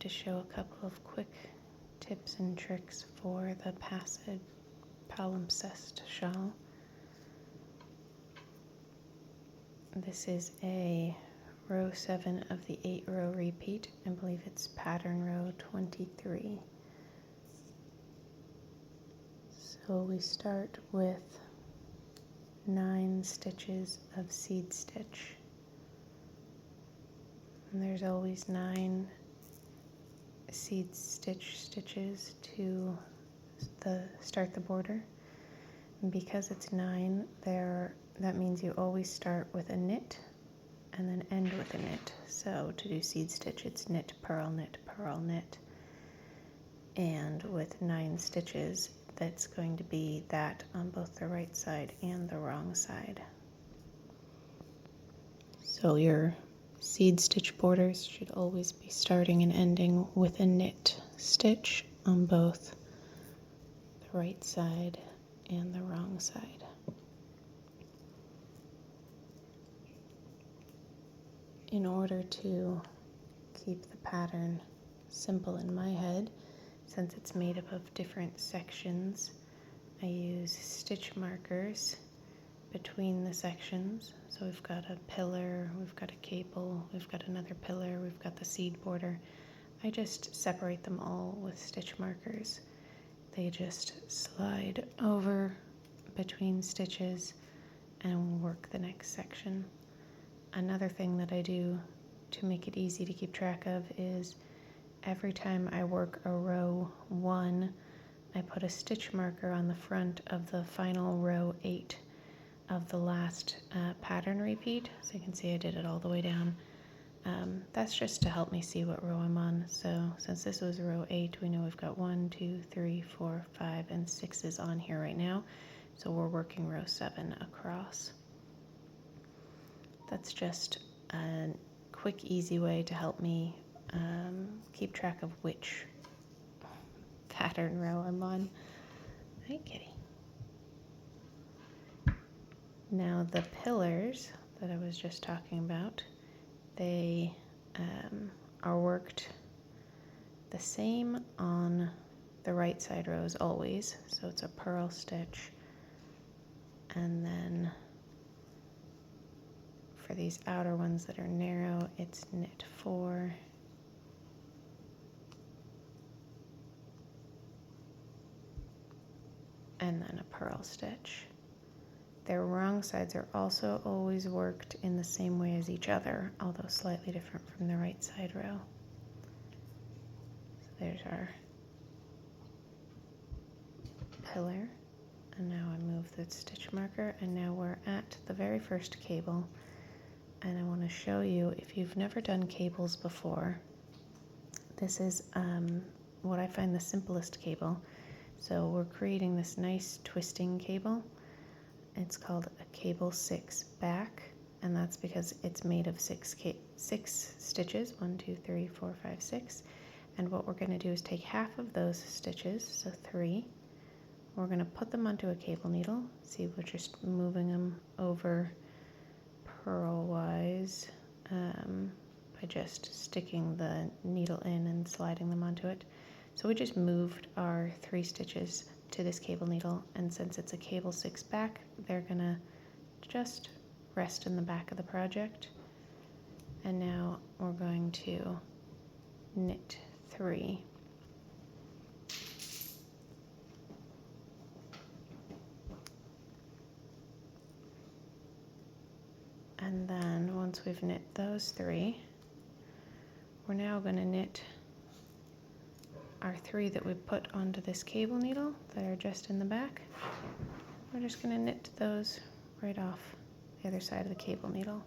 to show a couple of quick tips and tricks for the Palimpsest shawl. This is a row 7 of the 8-row repeat. I believe it's pattern row 23. So we start with 9 stitches of seed stitch. And there's always 9 seed stitches to start the border. And because it's 9, that means you always start with a knit and then end with a knit. So to do seed stitch, it's knit, purl, knit, purl, knit. And with 9 stitches, that's going to be that on both the right side and the wrong side. So your seed stitch borders should always be starting and ending with a knit stitch on both the right side and the wrong side. In order to keep the pattern simple in my head, since it's made up of different sections, I use stitch markers between the sections. So we've got a pillar, we've got a cable, we've got another pillar, we've got the seed border. I just separate them all with stitch markers. They just slide over between stitches and work the next section. Another thing that I do to make it easy to keep track of is every time I work a row 1, I put a stitch marker on the front of the final row 8 of the last pattern repeat. So you can see I did it all the way down. That's just to help me see what row I'm on. So since this was row 8, we know we've got 1, 2, 3, 4, 5, and 6 is on here right now. So we're working row 7 across. That's just a quick, easy way to help me keep track of which pattern row I'm on. Hi, kitty. Now the pillars that I was just talking about, they are worked the same on the right side rows always. So it's a purl stitch, and then for these outer ones that are narrow, it's knit 4, and then a purl stitch. Their wrong sides are also always worked in the same way as each other, although slightly different from the right side row. So there's our pillar, and now I move the stitch marker, and now we're at the very first cable. And I want to show you, if you've never done cables before, this is what I find the simplest cable. So we're creating this nice twisting cable. It's called a cable 6 back, and that's because it's made of 6 stitches, 1, 2, 3, 4, 5, 6. And what we're going to do is take half of those stitches, so 3. We're going to put them onto a cable needle. See, we're just moving them over purl-wise by just sticking the needle in and sliding them onto it. So we just moved our 3 stitches to this cable needle, and since it's a cable 6 back, they're gonna just rest in the back of the project. And now we're going to knit 3. And then once we've knit those 3, we're now going to knit our 3 that we put onto this cable needle that are just in the back. We're just going to knit those right off the other side of the cable needle.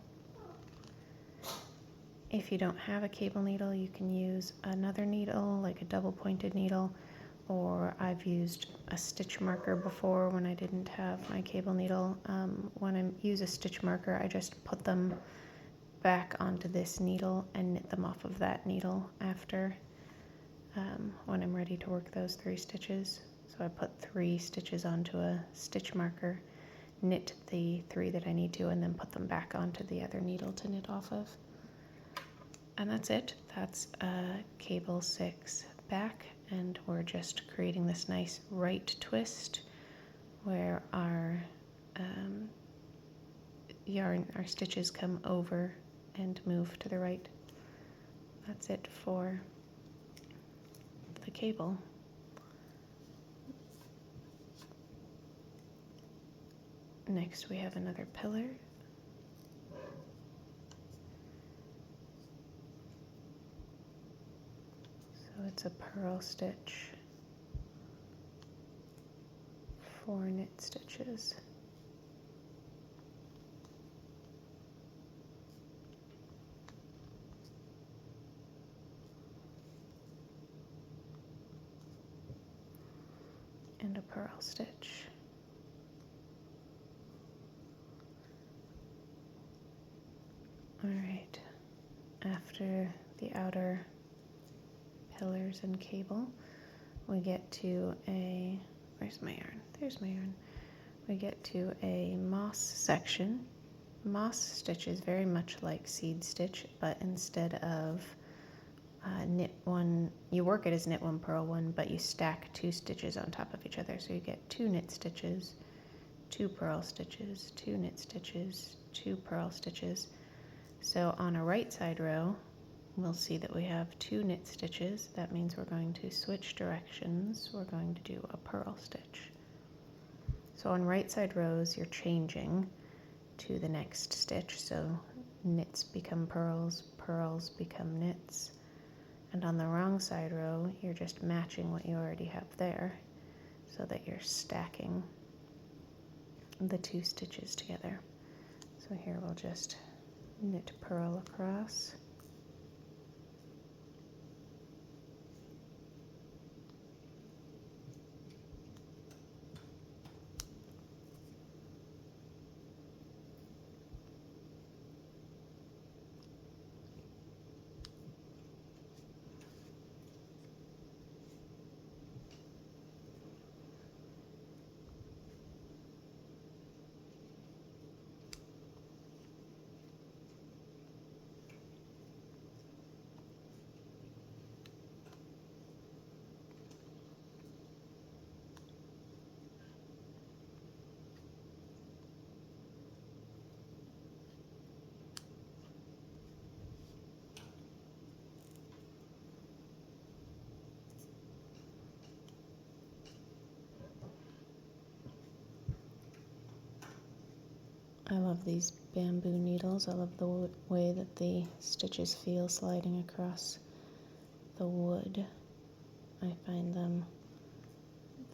If you don't have a cable needle, you can use another needle, like a double pointed needle, or I've used a stitch marker before when I didn't have my cable needle. When I use a stitch marker, I just put them back onto this needle and knit them off of that needle after when I'm ready to work those 3 stitches. So I put 3 stitches onto a stitch marker, knit the 3 that I need to, and then put them back onto the other needle to knit off of. And that's it. That's cable 6 back, and we're just creating this nice right twist where our our stitches come over and move to the right. That's it for the cable. Next we have another pillar. So it's a purl stitch, 4 knit stitches. And a purl stitch. All right, after the outer pillars and cable, we get to a, where's my yarn? There's my yarn. We get to a moss section. Moss stitch is very much like seed stitch, but instead of knit one, you work it as knit one, purl one, but you stack 2 stitches on top of each other. So you get 2 knit stitches, 2 purl stitches, 2 knit stitches, 2 purl stitches. So on a right side row, we'll see that we have 2 knit stitches. That means we're going to switch directions. We're going to do a purl stitch. So on right side rows, you're changing to the next stitch. So knits become purls, purls become knits. And on the wrong side row, you're just matching what you already have there so that you're stacking the 2 stitches together. So here we'll just knit purl across. I love these bamboo needles. I love the way that the stitches feel sliding across the wood. I find them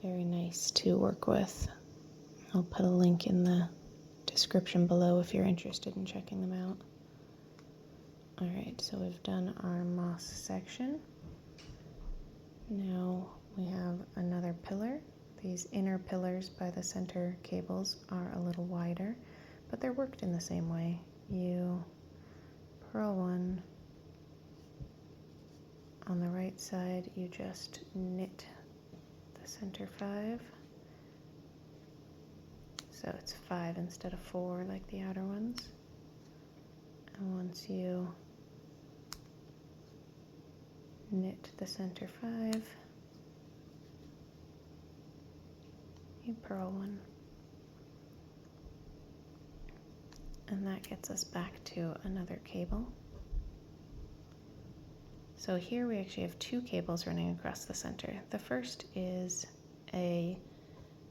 very nice to work with. I'll put a link in the description below if you're interested in checking them out. All right, so we've done our moss section. Now we have another pillar. These inner pillars by the center cables are a little wider, but they're worked in the same way. You purl one. On the right side, you just knit the center 5. So it's 5 instead of 4 like the outer ones. And once you knit the center 5, you purl one. And that gets us back to another cable. So here we actually have 2 cables running across the center. The first is a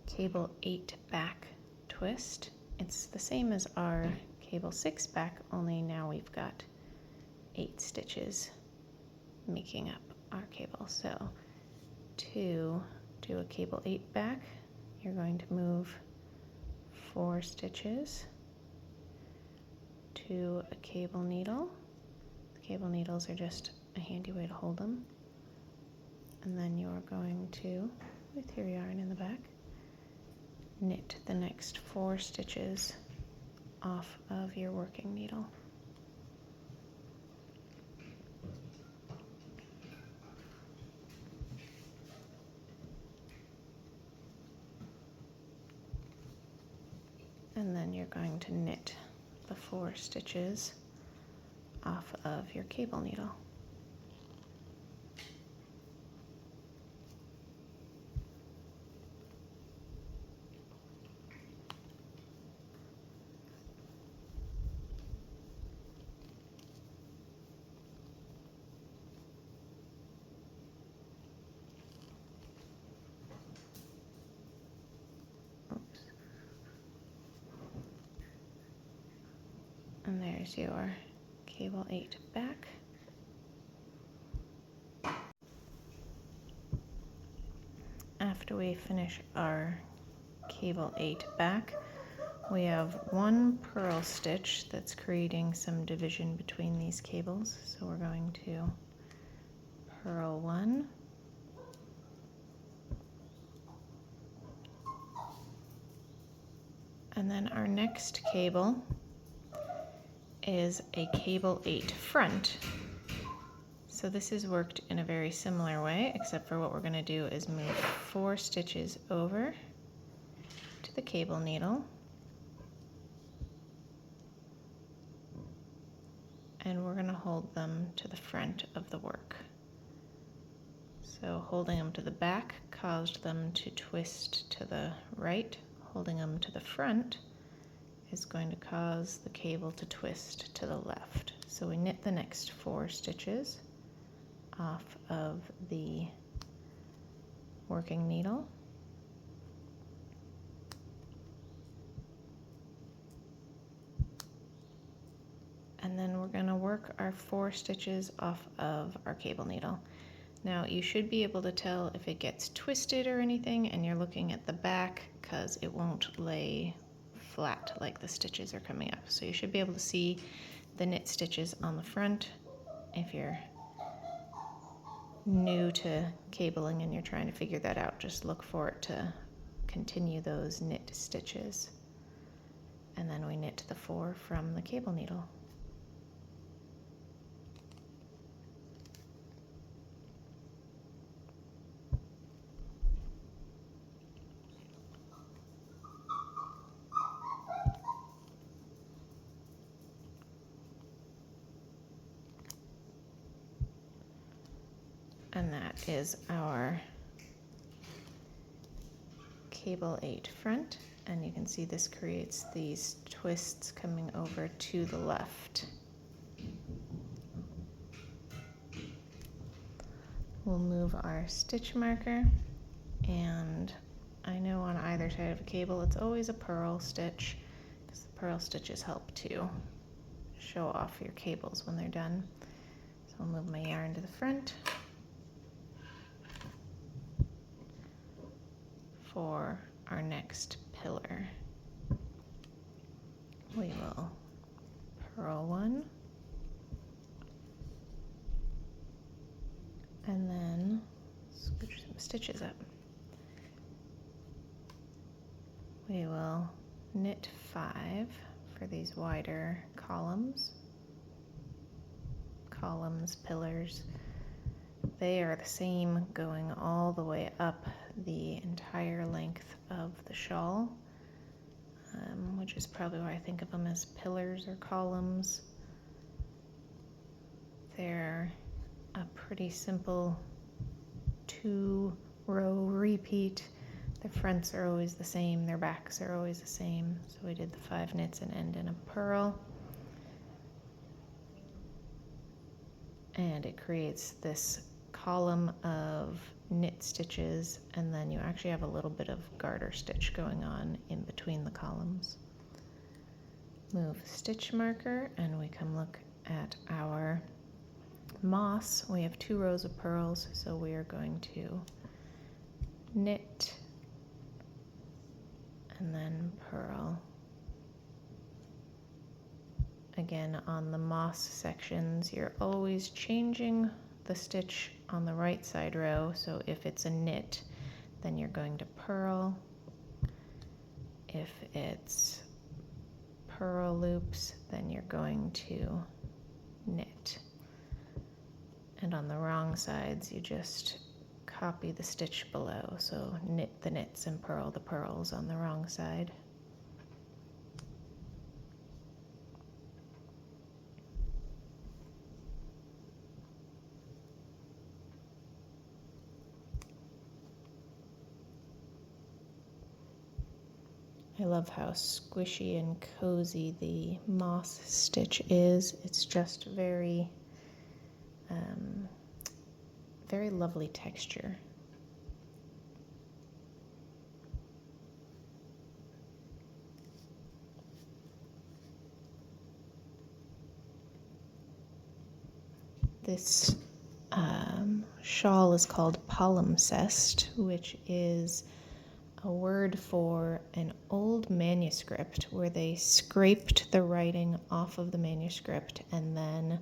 cable 8 back twist. It's the same as our cable 6 back, only now we've got 8 stitches making up our cable. So to do a cable 8 back, you're going to move 4 stitches to a cable needle. The cable needles are just a handy way to hold them. And then you're going to, with your yarn in the back, knit the next 4 stitches off of your working needle. And then you're going to knit the 4 stitches off of your cable needle. And there's your cable 8 back. After we finish our cable 8 back, we have one purl stitch that's creating some division between these cables. So we're going to purl 1. And then our next cable is a cable 8 front. So this is worked in a very similar way, except for what we're going to do is move 4 stitches over to the cable needle, and we're going to hold them to the front of the work. So holding them to the back caused them to twist to the right. Holding them to the front is going to cause the cable to twist to the left. So we knit the next 4 stitches off of the working needle. And then we're going to work our 4 stitches off of our cable needle. Now you should be able to tell if it gets twisted or anything, and you're looking at the back because it won't lay flat like the stitches are coming up. So you should be able to see the knit stitches on the front. If you're new to cabling and you're trying to figure that out, just look for it to continue those knit stitches. And then we knit the 4 from the cable needle. And that is our cable 8 front, and you can see this creates these twists coming over to the left. We'll move our stitch marker, and I know on either side of a cable it's always a purl stitch, because the purl stitches help to show off your cables when they're done. So I'll move my yarn to the front. For our next pillar, we will purl 1, and then scooch some stitches up. We will knit 5 for these wider columns, pillars. They are the same going all the way up the entire length of the shawl, which is probably why I think of them as pillars or columns. They're a pretty simple 2-row repeat. Their fronts are always the same, their backs are always the same. So we did the 5 knits and end in a purl. And it creates this column of knit stitches, and then you actually have a little bit of garter stitch going on in between the columns. Move stitch marker, and we come look at our moss. We have 2 rows of purls, so we are going to knit and then purl. Again, on the moss sections, you're always changing the stitch on the right side row. So if it's a knit, then you're going to purl. If it's purl loops, then you're going to knit. And on the wrong sides, you just copy the stitch below. So knit the knits and purl the purls on the wrong side. I love how squishy and cozy the moss stitch is. It's just very, very lovely texture. This shawl is called Palimpsest, which is a word for an old manuscript where they scraped the writing off of the manuscript and then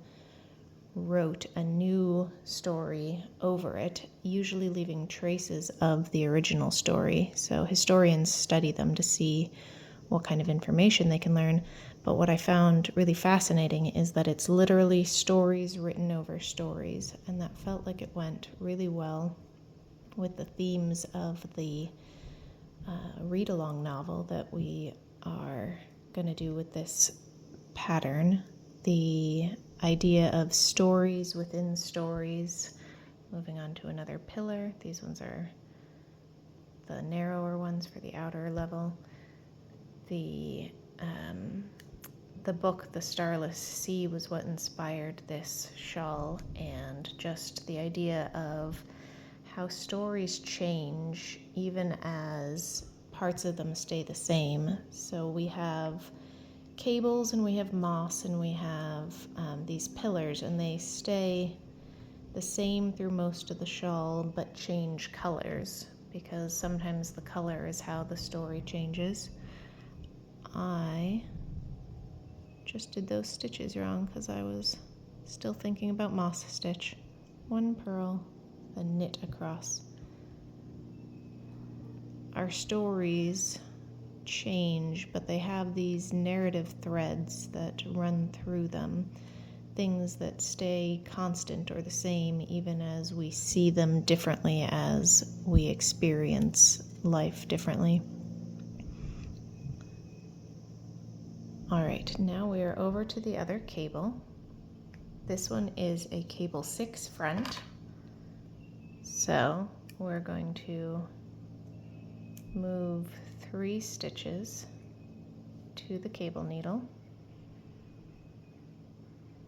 wrote a new story over it, usually leaving traces of the original story. So historians study them to see what kind of information they can learn. But what I found really fascinating is that it's literally stories written over stories, and that felt like it went really well with the themes of the read-along novel that we are going to do with this pattern. The idea of stories within stories. Moving on to another pillar. These ones are the narrower ones for the outer level. The book, The Starless Sea, was what inspired this shawl, and just the idea of how stories change even as parts of them stay the same. So we have cables and we have moss and we have these pillars, and they stay the same through most of the shawl but change colors, because sometimes the color is how the story changes. I just did those stitches wrong because I was still thinking about moss stitch. One purl, then knit across. Our stories change, but they have these narrative threads that run through them, things that stay constant or the same even as we see them differently, as we experience life differently. All right, now we are over to the other cable. This one is a cable 6 front. So we're going to move 3 stitches to the cable needle.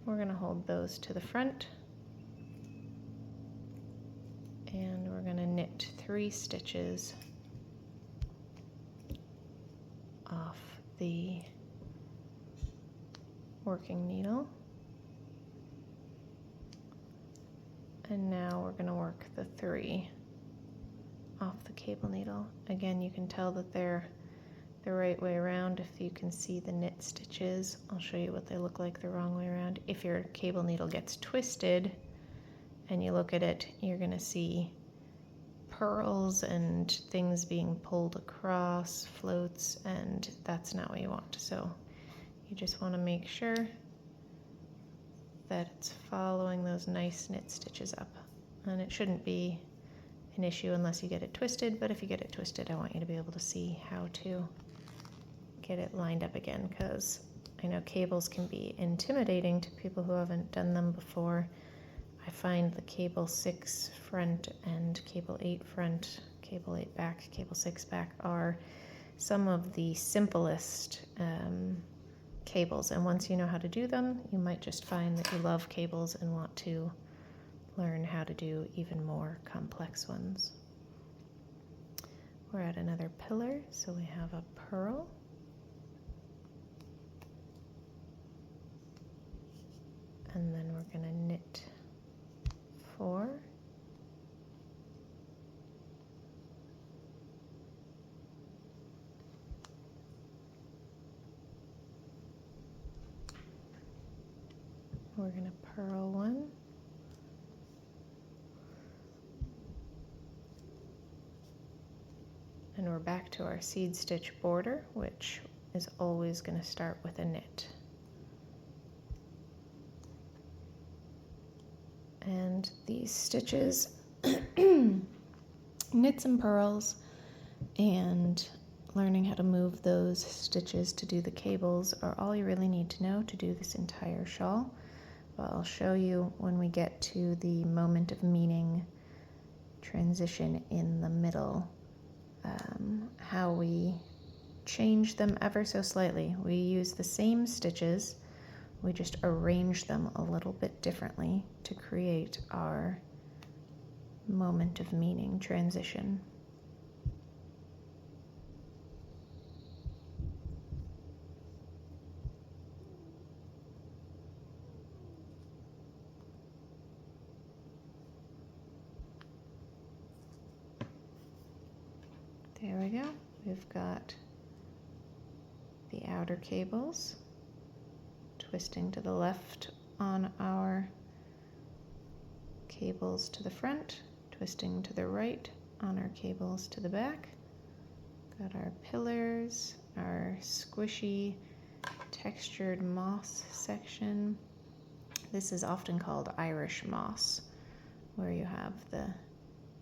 We're going to hold those to the front, and we're going to knit 3 stitches off the working needle. And now we're going to work the 3 off the cable needle. Again, you can tell that they're the right way around if you can see the knit stitches. I'll show you what they look like the wrong way around. If your cable needle gets twisted and you look at it, you're going to see purls and things being pulled across, floats, and that's not what you want. So you just want to make sure that it's following those nice knit stitches up. And it shouldn't be an issue unless you get it twisted, but if you get it twisted, I want you to be able to see how to get it lined up again, because I know cables can be intimidating to people who haven't done them before. I find the cable 6 front and cable 8 front, cable 8 back, cable 6 back are some of the simplest cables, and once you know how to do them, you might just find that you love cables and want to learn how to do even more complex ones. We're at another pillar, so we have a purl, and then we're going to knit 4, we're going to purl 1, and we're back to our seed stitch border, which is always going to start with a knit. And these stitches, knits and purls, and learning how to move those stitches to do the cables are all you really need to know to do this entire shawl. But I'll show you when we get to the moment of meaning transition in the middle, how we change them ever so slightly. We use the same stitches, we just arrange them a little bit differently to create our moment of meaning transition. There we go. We've got the outer cables twisting to the left on our cables to the front, twisting to the right on our cables to the back. Got our pillars, our squishy textured moss section. This is often called Irish moss, where you have the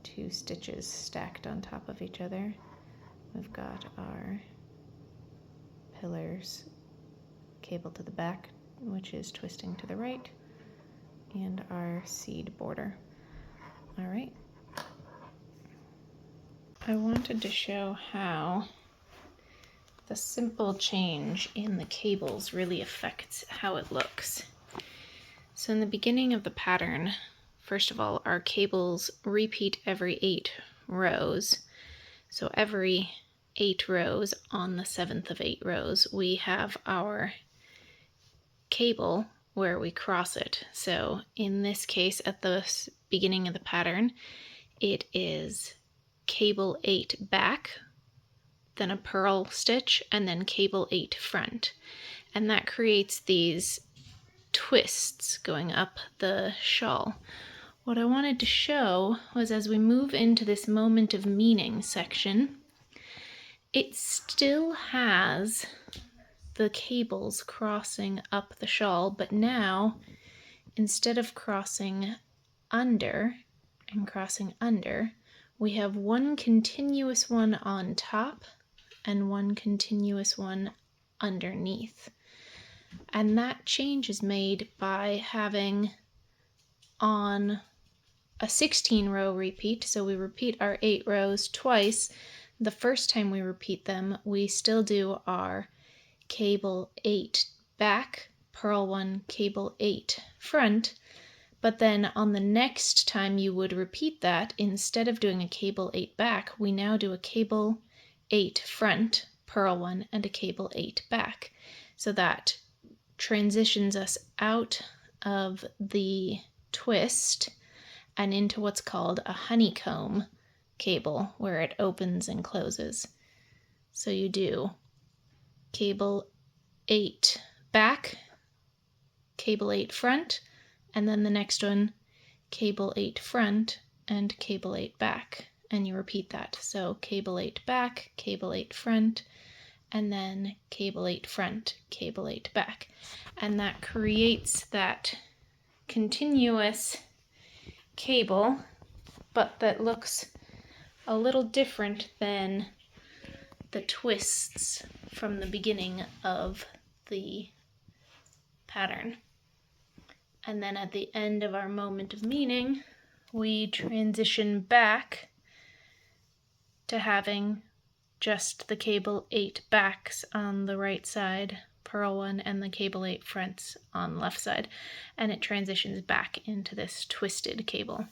two stitches stacked on top of each other. We've got our pillars cable to the back, which is twisting to the right, and our seed border. All right. I wanted to show how the simple change in the cables really affects how it looks. So in the beginning of the pattern, first of all, our cables repeat every 8 rows. So every 8 rows on the 7th of 8 rows, we have our cable where we cross it. So in this case, at the beginning of the pattern, it is cable 8 back, then a purl stitch, and then cable 8 front. And that creates these twists going up the shawl. What I wanted to show was as we move into this moment of meaning section, it still has the cables crossing up the shawl, but now instead of crossing under and crossing under, we have one continuous one on top and one continuous one underneath. And that change is made by having on a 16 row repeat, so we repeat our 8 rows twice. The first time we repeat them, we still do our cable 8 back, purl 1, cable 8 front, but then on the next time you would repeat that, instead of doing a cable 8 back, we now do a cable 8 front, purl 1, and a cable 8 back. So that transitions us out of the twist and into what's called a honeycomb cable, where it opens and closes. So you do cable 8 back, cable 8 front, and then the next one, cable 8 front and cable 8 back, and you repeat that. So cable 8 back, cable 8 front, and then cable 8 front, cable 8 back. And that creates that continuous cable, but that looks a little different than the twists from the beginning of the pattern. And then at the end of our moment of meaning, we transition back to having just the cable 8 backs on the right side, purl 1, and the cable 8 fronts on the left side, and it transitions back into this twisted cable.